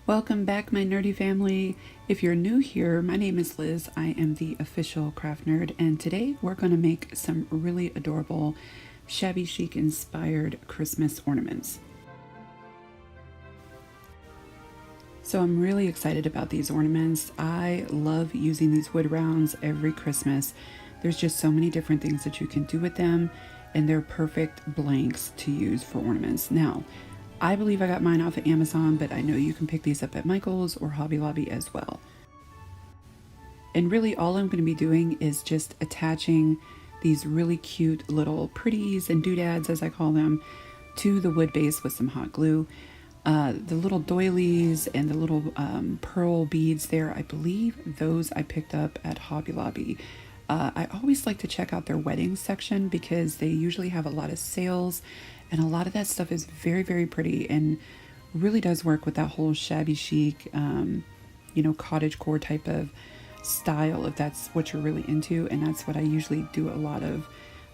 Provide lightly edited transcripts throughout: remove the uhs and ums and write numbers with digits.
Welcome back, my nerdy family. If you're new here, my name is Liz. I am the official craft nerd, and today we're going to make some really adorable shabby chic inspired Christmas ornaments. So I'm really excited about these ornaments. I love using these wood rounds every Christmas. There's just so many different things that you can do with them, and they're perfect blanks to use for ornaments. Now, I believe I got mine off of Amazon, but I know you can pick these up at Michael's or Hobby Lobby as well. And really all I'm going to be doing is just attaching these really cute little pretties and doodads, as I call them, to the wood base with some hot glue. The little doilies and the little pearl beads there, I believe those I picked up at Hobby Lobby. I always like to check out their wedding section because they usually have a lot of sales, and a lot of that stuff is very, very pretty and really does work with that whole shabby chic, cottagecore type of style, if that's what you're really into. And that's what I usually do a lot of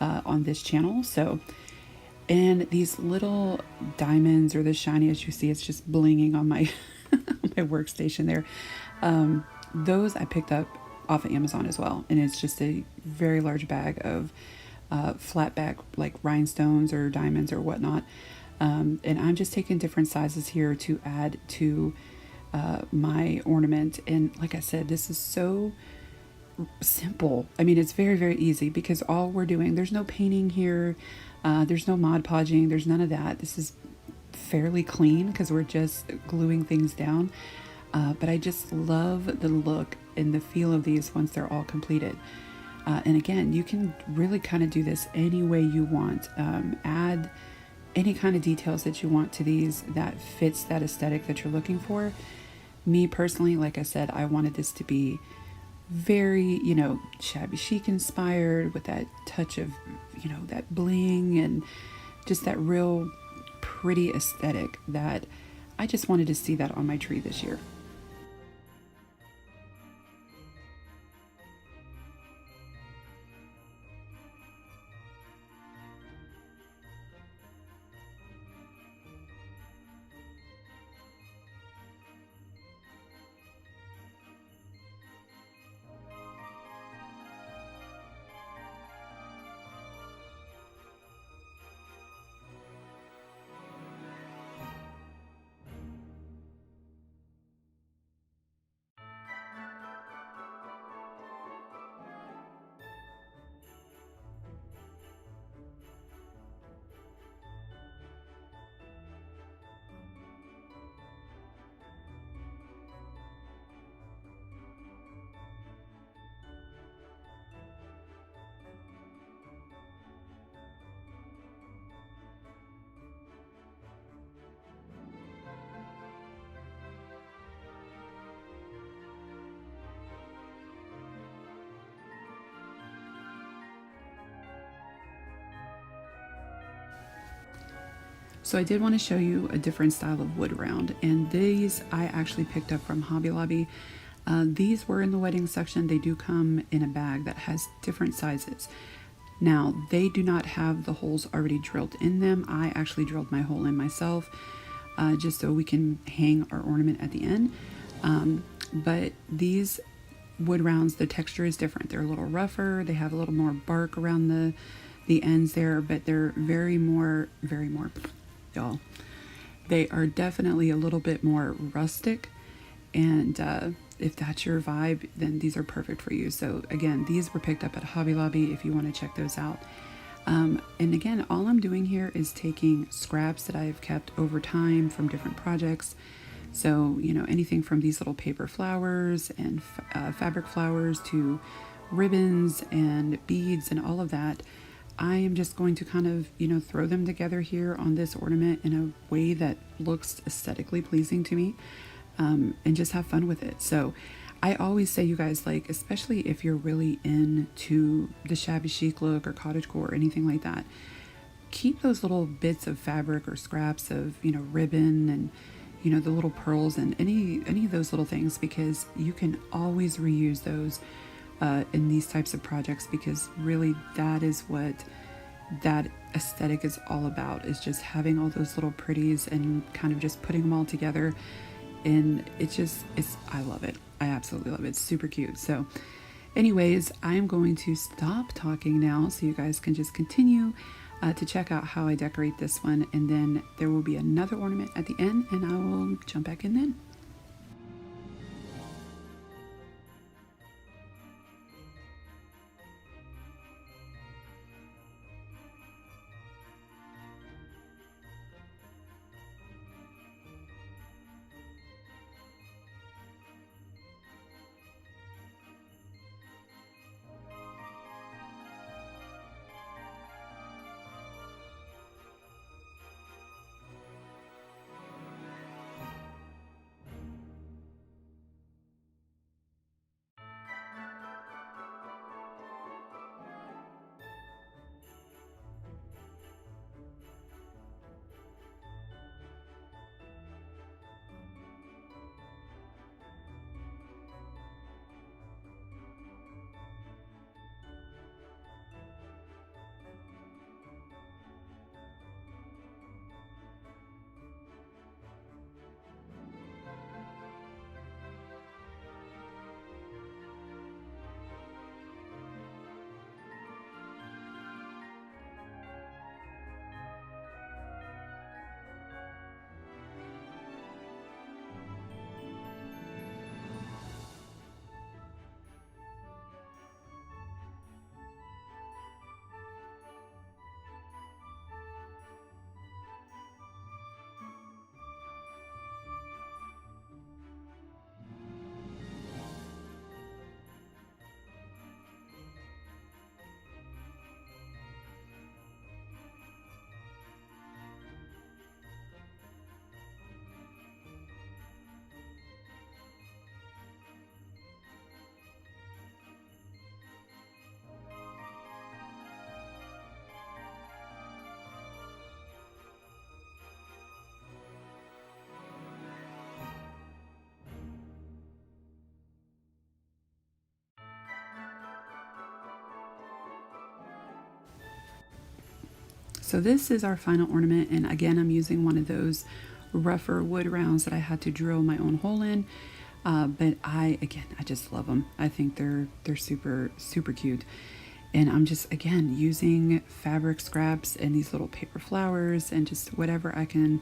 on this channel. So, and these little diamonds, or the shiny, as you see, it's just blinging on my my workstation there. Those I picked up off of Amazon as well, and it's just a very large bag of flat back, like rhinestones or diamonds or whatnot. And I'm just taking different sizes here to add to my ornament. And like I said, this is so simple. I mean, it's very, very easy because all we're doing, there's no painting here, there's no Mod Podging, there's none of that. This is fairly clean because we're just gluing things down. But I just love the look and the feel of these once they're all completed. And again, you can really kind of do this any way you want. Add any kind of details that you want to these that fits that aesthetic that you're looking for. Me personally, like I said, I wanted this to be very, shabby chic inspired with that touch of, that bling and just that real pretty aesthetic that I just wanted to see that on my tree this year. So I did want to show you a different style of wood round, and these I actually picked up from Hobby Lobby. These were in the wedding section. They do come in a bag that has different sizes. Now, they do not have the holes already drilled in them. I actually drilled my hole in myself, just so we can hang our ornament at the end. But these wood rounds, the texture is different. They're a little rougher. They have a little more bark around the ends there, but they're very more, y'all. They are definitely a little bit more rustic, and if that's your vibe, then these are perfect for you. So again, these were picked up at Hobby Lobby if you want to check those out. And again, all I'm doing here is taking scraps that I've kept over time from different projects. So, anything from these little paper flowers and fabric flowers to ribbons and beads and all of that. I am just going to kind of, throw them together here on this ornament in a way that looks aesthetically pleasing to me, and just have fun with it. So I always say, you guys, like, especially if you're really into the shabby chic look or cottagecore or anything like that, keep those little bits of fabric or scraps of, ribbon and, the little pearls and any of those little things, because you can always reuse those in these types of projects, because really that is what that aesthetic is all about, is just having all those little pretties and kind of just putting them all together and I love it. I absolutely love it. It's super cute. So anyways, I'm going to stop talking now so you guys can just continue to check out how I decorate this one, and then there will be another ornament at the end, and I will jump back in then. So this is our final ornament, and again I'm using one of those rougher wood rounds that I had to drill my own hole in. But I just love them. I think they're super cute. And I'm just again using fabric scraps and these little paper flowers and just whatever I can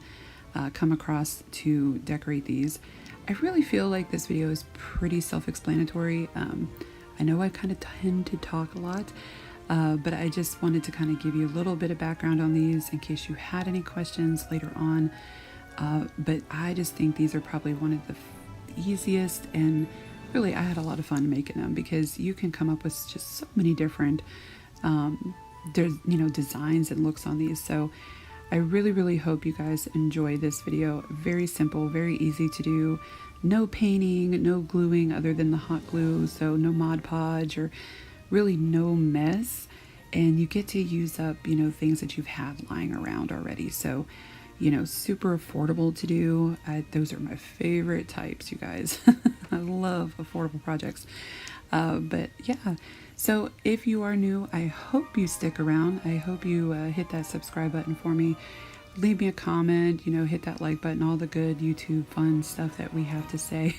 come across to decorate these. I really feel like this video is pretty self-explanatory. I know I kind of tend to talk a lot, but I just wanted to kind of give you a little bit of background on these in case you had any questions later on. But I just think these are probably one of the easiest, and really I had a lot of fun making them because you can come up with just so many different designs and looks on these. So I really hope you guys enjoy this video. Very simple, very easy to do. No painting, no gluing other than the hot glue, so no Mod Podge or really no mess, and you get to use up things that you've had lying around already. So super affordable to do. Those are my favorite types, you guys. I love affordable projects. But yeah, so if you are new, I hope you stick around. I hope you hit that subscribe button for me. Leave me a comment, hit that like button, all the good YouTube fun stuff that we have to say.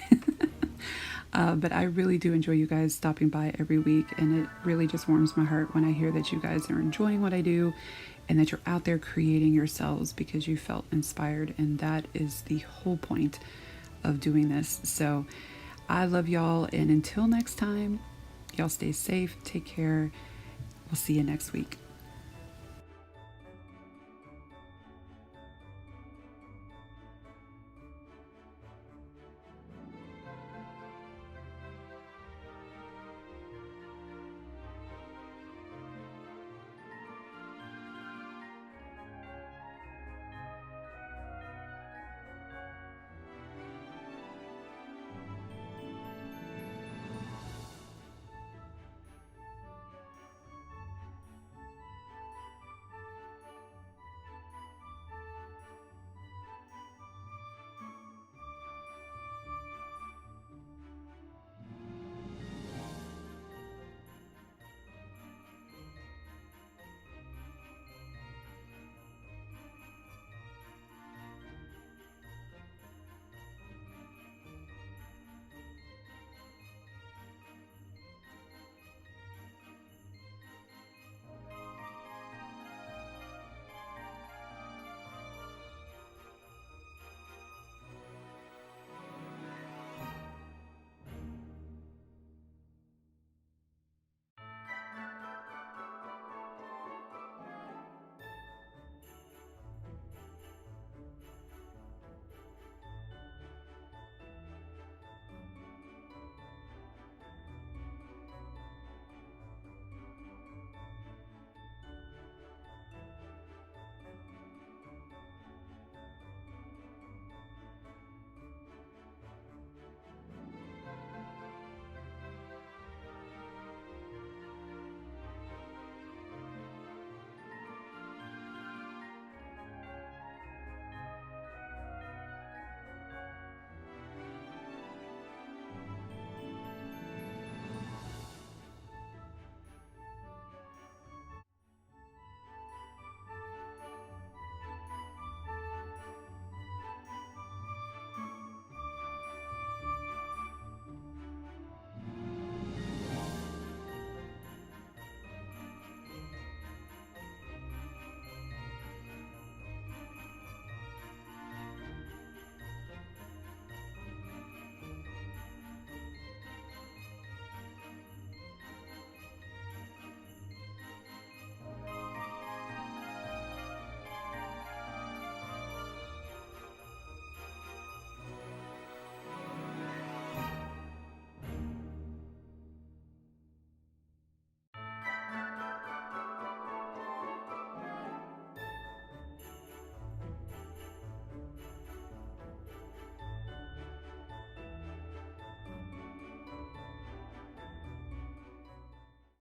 But I really do enjoy you guys stopping by every week, and it really just warms my heart when I hear that you guys are enjoying what I do and that you're out there creating yourselves because you felt inspired, and that is the whole point of doing this. So I love y'all, and until next time, y'all stay safe, take care. We'll see you next week.